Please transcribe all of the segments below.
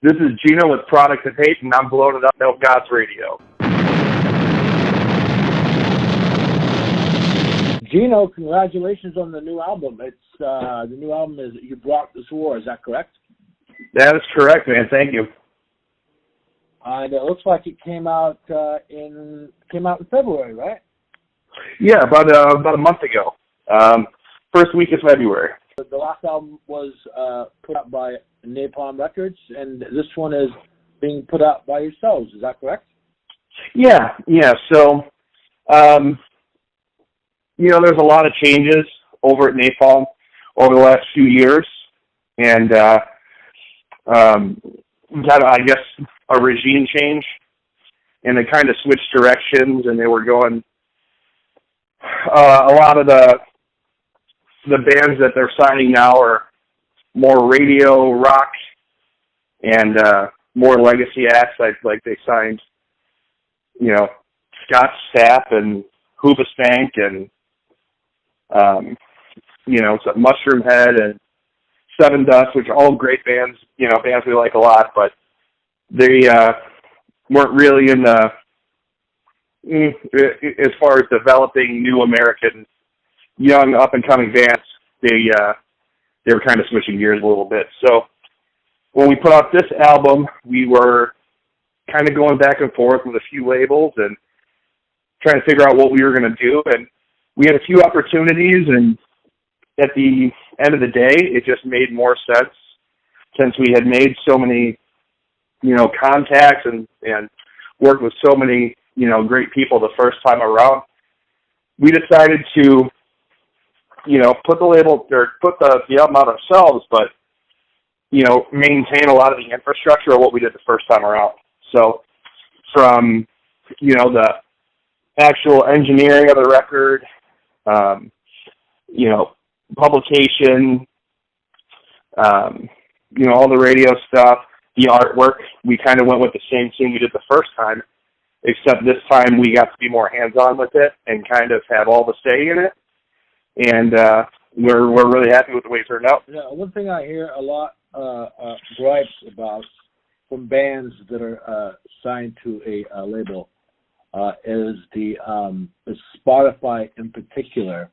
This is Geno with Product of Hate, and I'm blowing it up MetalgodZradiO. Geno, congratulations on the new album. It's the new album is You Brought This War. Is that correct? That is correct, man. Thank you. And it looks like it came out in February, right? Yeah, about a month ago. First week of February. The last album was put out by Napalm Records, and this one is being put out by yourselves. Is that correct? Yeah. So, there's a lot of changes over at Napalm over the last few years, and we've had, I guess, a regime change, and they kind of switched directions, and they were going. A lot of the bands that they're signing now are more radio rock and more legacy acts. Like they signed, Scott Stapp and Hoobastank and Mushroom Head and Seven Dust, which are all great bands. Bands we like a lot, but they weren't really in the as far as developing new American young up-and-coming bands. They were kind of switching gears a little bit. So when we put out this album, we were kind of going back and forth with a few labels and trying to figure out what we were going to do. And we had a few opportunities, and at the end of the day, it just made more sense since we had made so many, contacts and worked with so many, great people the first time around. We decided to, put the label or put the album out ourselves, but, maintain a lot of the infrastructure of what we did the first time around. So from, the actual engineering of the record, publication, all the radio stuff, the artwork, we kind of went with the same team we did the first time, except this time we got to be more hands-on with it and kind of have all the say in it. And we're really happy with the way it turned out. Yeah, one thing I hear a lot gripes about from bands that are signed to a label is the Spotify in particular,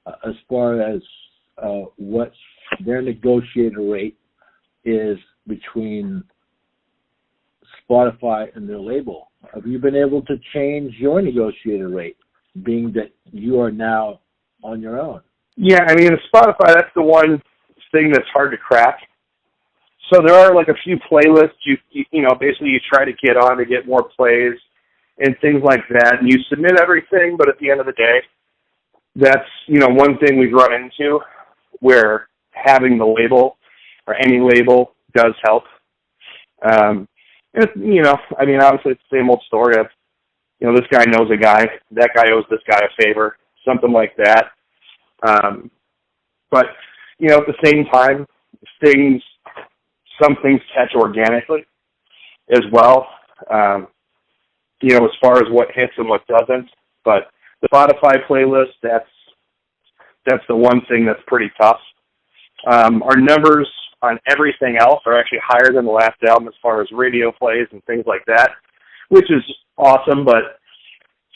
as far as what their negotiator rate is between Spotify and their label. Have you been able to change your negotiator rate, being that you are now on your own? Yeah, Spotify, that's the one thing that's hard to crack. So there are like a few playlists basically you try to get on to get more plays and things like that, and you submit everything, but at the end of the day, that's, one thing we've run into where having the label or any label does help. Obviously it's the same old story of, this guy knows a guy, that guy owes this guy a favor, something like that. But, at the same time, some things catch organically as well, as far as what hits and what doesn't. But the Spotify playlist, that's the one thing that's pretty tough. Our numbers on everything else are actually higher than the last album as far as radio plays and things like that, which is awesome. But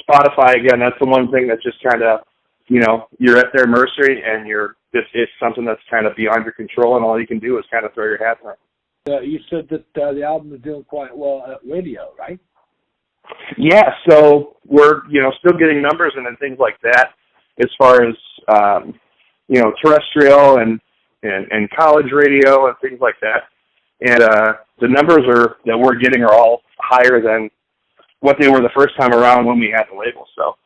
Spotify, again, that's the one thing that's just kind of, you're at their mercy, and it's something that's kind of beyond your control, and all you can do is kind of throw your hat in it. You said that the album is doing quite well at radio, right? Yeah, so we're, still getting numbers and things like that as far as, terrestrial and college radio and things like that. And the numbers that we're getting are all higher than what they were the first time around when we had the label. So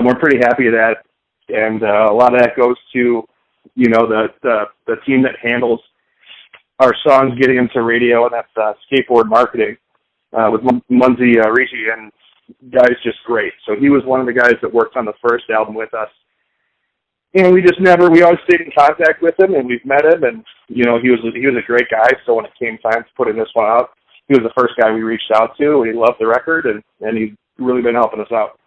we're pretty happy with that. And a lot of that goes to, the team that handles our songs getting into radio, and that's Skateboard Marketing with Munzi Ricci, and guy's just great. So he was one of the guys that worked on the first album with us. And we always stayed in contact with him, and we've met him, and, he was a great guy. So when it came time to putting this one out, he was the first guy we reached out to, and he loved the record, and he's really been helping us out.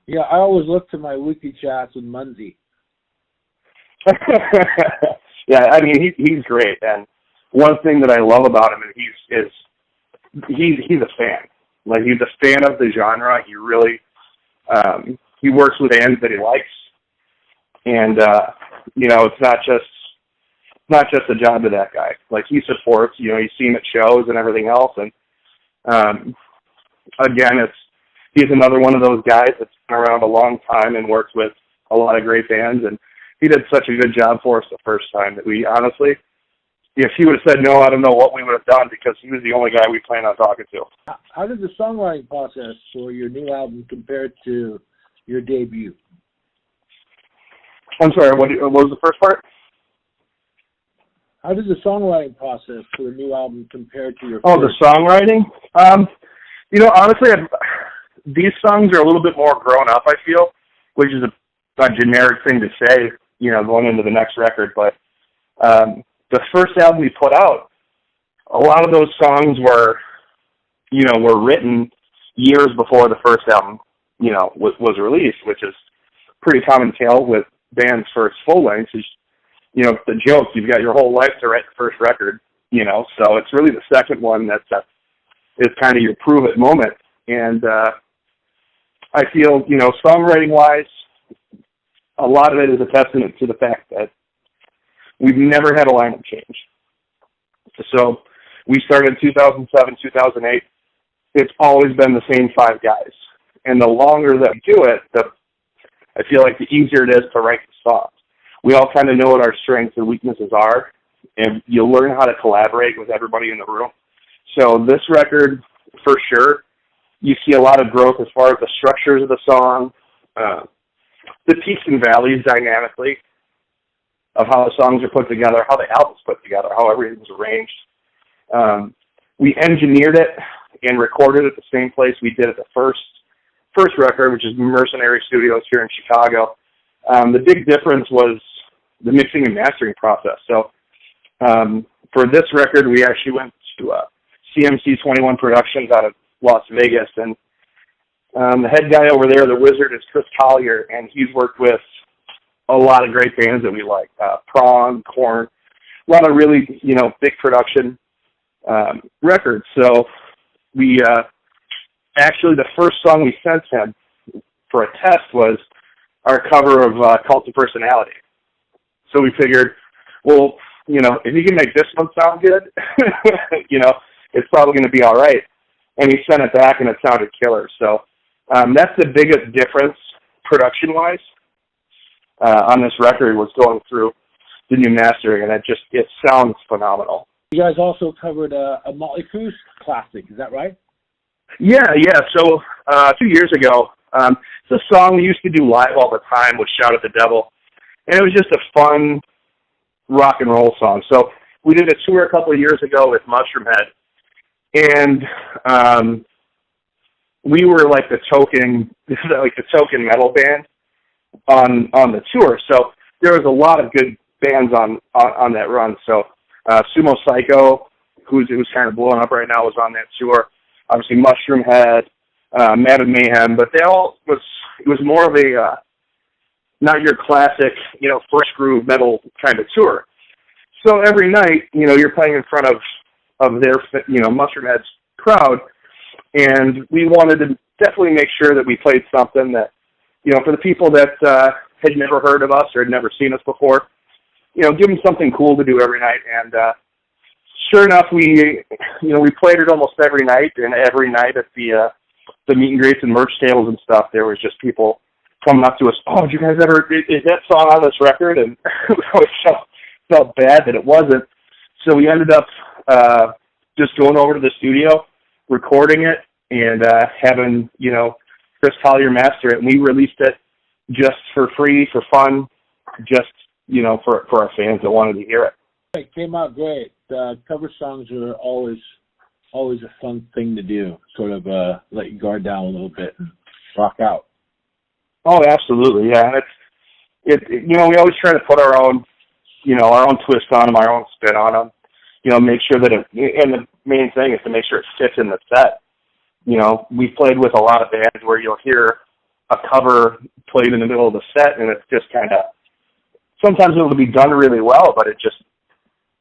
Yeah, I always look to my weekly chats with Munzi. Yeah, he's great, and one thing that I love about him is he's a fan. Like, he's a fan of the genre. He really he works with bands that he likes, and it's not just a job to that guy. Like, he supports. He's seen at shows and everything else, and again, he's another one of those guys that's been around a long time and works with a lot of great bands, and he did such a good job for us the first time that we honestly, if he would have said no, I don't know what we would have done, because he was the only guy we planned on talking to. How did the songwriting process for your new album compare to your debut? I'm sorry, what was the first part? How does the songwriting process for the new album compare to your first? The songwriting? Honestly, these songs are a little bit more grown up, I feel, which is a generic thing to say, going into the next record. But the first album we put out, a lot of those songs were written years before the first album, was released, which is pretty common tale with bands' first full lengths. The joke, you've got your whole life to write the first record, so it's really the second one that's kind of your prove-it moment. And I feel, songwriting-wise, a lot of it is a testament to the fact that we've never had a lineup change. So we started in 2007, 2008. It's always been the same 5 guys. And the longer that we do it, I feel like the easier it is to write the songs. We all kind of know what our strengths and weaknesses are, and you'll learn how to collaborate with everybody in the room. So this record, for sure, you see a lot of growth as far as the structures of the song, the peaks and valleys dynamically of how the songs are put together, how the album's put together, how everything's arranged. We engineered it and recorded at the same place we did at the first record, which is Mercenary Studios here in Chicago. The big difference was the mixing and mastering process. So for this record, we actually went to CMC 21 Productions out of Las Vegas, and the head guy over there, the wizard, is Chris Collier, and he's worked with a lot of great bands that we like, Prong, Korn, a lot of really, big production records. So we actually, the first song we sent him for a test was our cover of Cult of Personality. So we figured, well, if you can make this one sound good, it's probably going to be all right. And he sent it back, and it sounded killer. So that's the biggest difference production-wise on this record, was going through the new mastering, and it sounds phenomenal. You guys also covered a Motley Crue classic, is that right? Yeah. So 2 years ago, it's a song we used to do live all the time with Shout at the Devil, and it was just a fun rock and roll song. So we did a tour a couple of years ago with Mushroom Head, and we were like the token metal band on the tour. So there was a lot of good bands on that run. So Sumo Psycho, who's kind of blowing up right now, was on that tour. Obviously Mushroom Head, Mad Mayhem, but it was more of a not your classic, first groove metal kind of tour. So every night, you're playing in front of their, Mushroom Head's crowd, and we wanted to definitely make sure that we played something that, for the people that had never heard of us or had never seen us before, give them something cool to do every night. And sure enough, we played it almost every night, and every night at the meet and greets and merch tables and stuff, there was just people coming up to us, oh, did you guys ever, is that song on this record? And we always felt bad that it wasn't. So we ended up just going over to the studio, recording it, and having, Chris Collier master it. And we released it just for free, for fun, just, for our fans that wanted to hear it. It came out great. Cover songs are always a fun thing to do, sort of let your guard down a little bit and rock out. Oh, absolutely, yeah. We always try to put our own twist on them, our own spin on them. Make sure that and the main thing is to make sure it fits in the set. We've played with a lot of bands where you'll hear a cover played in the middle of the set, and it's just kind of, sometimes it'll be done really well, but it just,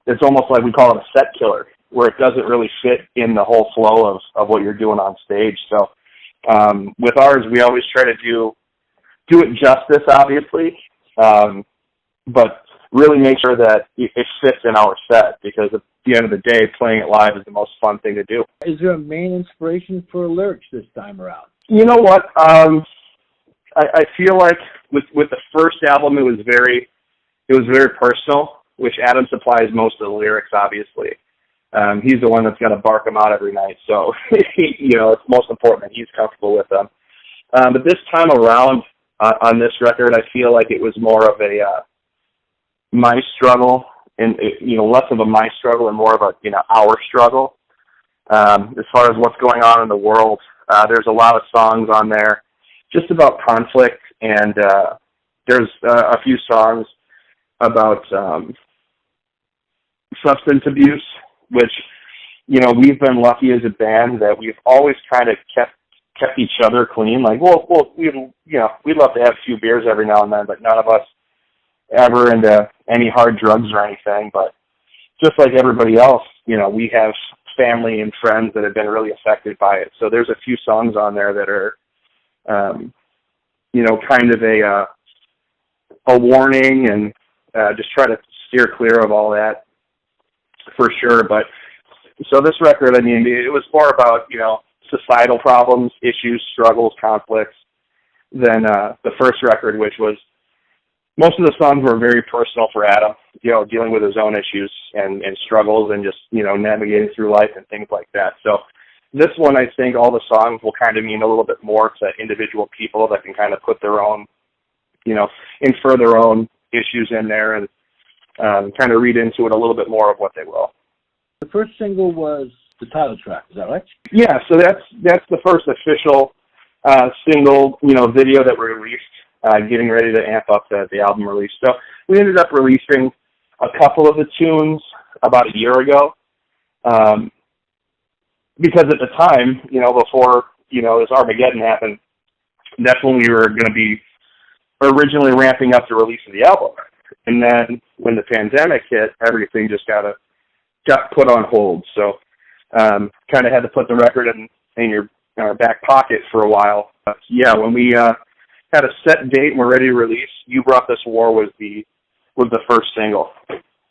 it's almost like we call it a set killer, where it doesn't really fit in the whole flow of what you're doing on stage. So with ours, we always try to do it justice, obviously, but really make sure that it fits in our set, because at the end of the day, playing it live is the most fun thing to do. Is there a main inspiration for lyrics this time around? You know what? I feel like with the first album, it was very personal, which Adam supplies most of the lyrics, obviously. He's the one that's got to bark them out every night, so it's most important that he's comfortable with them. But this time around on this record, I feel like it was more of a my struggle, and less of a my struggle and more of a our struggle. As far as what's going on in the world, there's a lot of songs on there just about conflict, and there's a few songs about substance abuse, which we've been lucky as a band that we've always kind of kept each other clean. Like, we'd love to have a few beers every now and then, but none of us ever into any hard drugs or anything. But just like everybody else, we have family and friends that have been really affected by it. So there's a few songs on there that are, kind of a warning, and just try to steer clear of all that for sure. But so this record, it was more about, societal problems, issues, struggles, conflicts than the first record, which was, most of the songs were very personal for Adam, dealing with his own issues and struggles, and just, navigating through life and things like that. So this one, I think all the songs will kind of mean a little bit more to individual people that can kind of put their own, infer their own issues in there, and kind of read into it a little bit more of what they will. The first single was the title track, is that right? Yeah, so that's the first official single, video that we released, getting ready to amp up the album release. So we ended up releasing a couple of the tunes about a year ago, because at the time, before, this Armageddon happened, that's when we were going to be originally ramping up the release of the album. And then when the pandemic hit, everything just got put on hold. So kind of had to put the record in your back pocket for a while. But yeah, when we had a set date and we're ready to release, You Brought This War was the first single.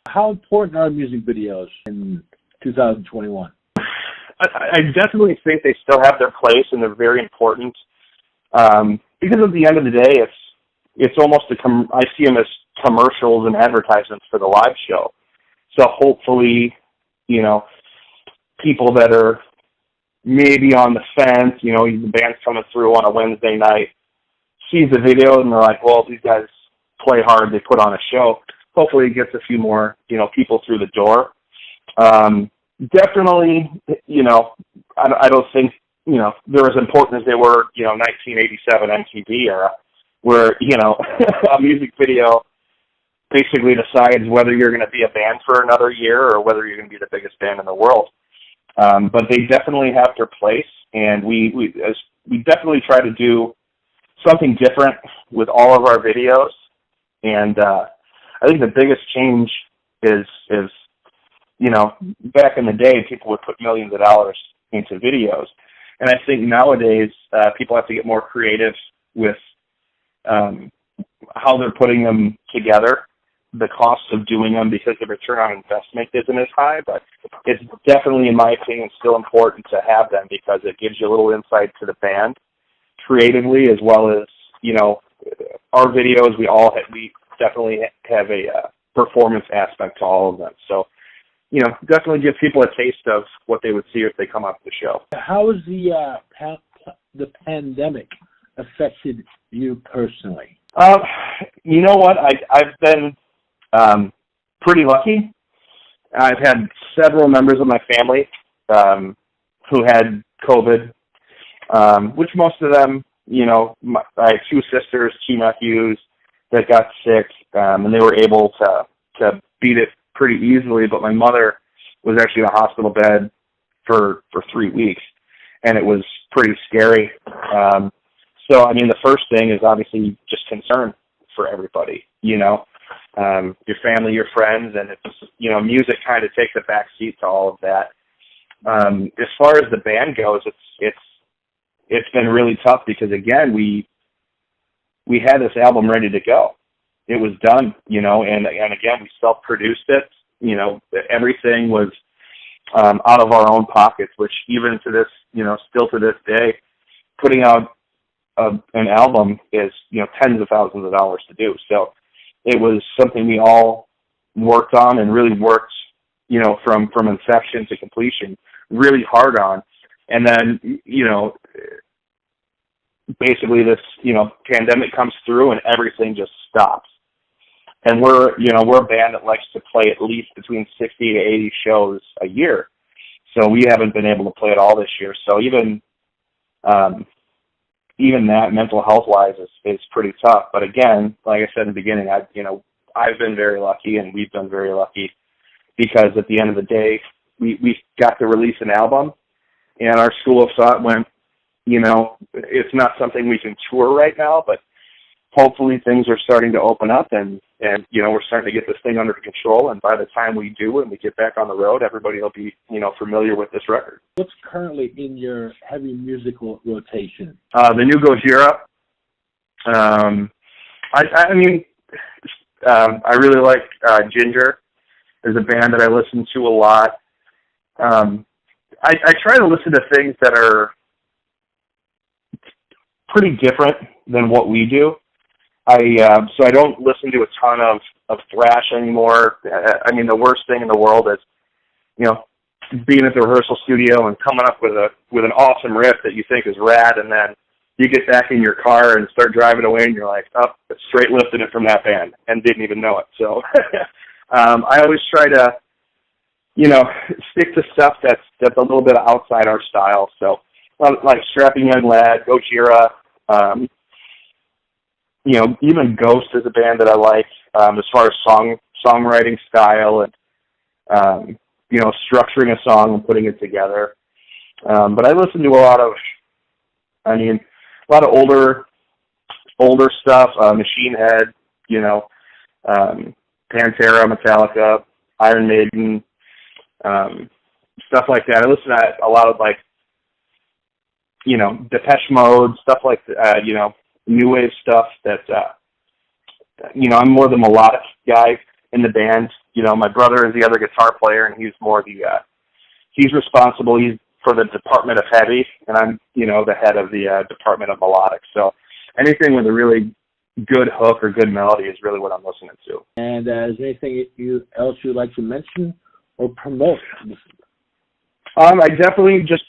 How important are music videos in 2021? I definitely think they still have their place, and they're very important. Because at the end of the day, it's almost I see them as commercials and advertisements for the live show. So hopefully, people that are maybe on the fence, the band's coming through on a Wednesday night, sees the video and they're like, well, these guys play hard, they put on a show. Hopefully it gets a few more, people through the door. Definitely, I don't think, they're as important as they were, 1987 MTV era, where, a music video basically decides whether you're going to be a band for another year or whether you're going to be the biggest band in the world. But they definitely have their place, and we definitely try to do something different with all of our videos. And I think the biggest change is back in the day, people would put millions of dollars into videos. And I think nowadays, people have to get more creative with how they're putting them together, the cost of doing them, because the return on investment isn't as high. But it's definitely, in my opinion, still important to have them, because it gives you a little insight to the band creatively, as well as, our videos, we definitely have a performance aspect to all of them. So, definitely give people a taste of what they would see if they come up to the show. How has the pandemic affected you personally? You know what? I've been pretty lucky. I've had several members of my family who had COVID, which most of them, I have two sisters, two nephews that got sick, and they were able to beat it pretty easily. But my mother was actually in a hospital bed for 3 weeks, and it was pretty scary. So, the first thing is obviously just concern for everybody, your family, your friends, and it's, you know, music kind of takes a back seat to all of that. As far as the band goes, it's been really tough because, again, we had this album ready to go. It was done, you know, and again, we self-produced it. You know, everything was out of our own pockets, which even to this, you know, still to this day, putting out an album is, you know, tens of thousands of dollars to do. So it was something we all worked on and really worked, you know, from inception to completion, really hard on. And then, you know, basically this, you know, pandemic comes through and everything just stops. And we're a band that likes to play at least between 60 to 80 shows a year. So we haven't been able to play it all this year. So even that, mental health wise, is pretty tough. But again, like I said in the beginning, I've been very lucky, and we've been very lucky, because at the end of the day, we got to release an album, and our school of thought went, you know, it's not something we can tour right now, but hopefully things are starting to open up, and you know, we're starting to get this thing under control, and by the time we do and we get back on the road, everybody will be, you know, familiar with this record. What's currently in your heavy musical rotation? The new Gojira. I really like Ginger. There's a band that I listen to a lot. I try to listen to things that are pretty different than what we do. So I don't listen to a ton of thrash anymore. I mean, the worst thing in the world is, you know, being at the rehearsal studio and coming up with an awesome riff that you think is rad, and then you get back in your car and start driving away, and you're like, oh, straight lifted it from that band and didn't even know it. So I always try to, you know, stick to stuff that's a little bit outside our style. So like Strapping Young Lad, Gojira, you know, even Ghost is a band that I like, as far as songwriting style and, you know, structuring a song and putting it together. But I listen to a lot of older stuff, Machine Head, you know, Pantera, Metallica, Iron Maiden, stuff like that. I listen to a lot of, like, you know, Depeche Mode, stuff like, you know, new wave stuff that, you know, I'm more the melodic guy in the band. You know, my brother is the other guitar player, and he's more he's responsible. He's for the Department of Heavy, and I'm, you know, the head of the Department of Melodic. So anything with a really good hook or good melody is really what I'm listening to. And is there anything else you'd like to mention or promote? I definitely just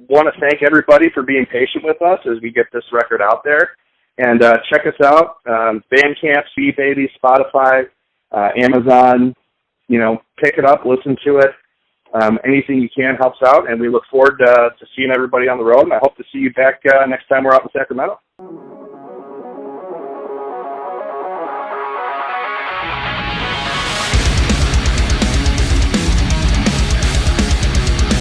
want to thank everybody for being patient with us as we get this record out there. And check us out, Bandcamp, C-Baby, Spotify, Amazon. You know, pick it up, listen to it. Anything you can helps out, and we look forward to seeing everybody on the road, and I hope to see you back next time we're out in Sacramento.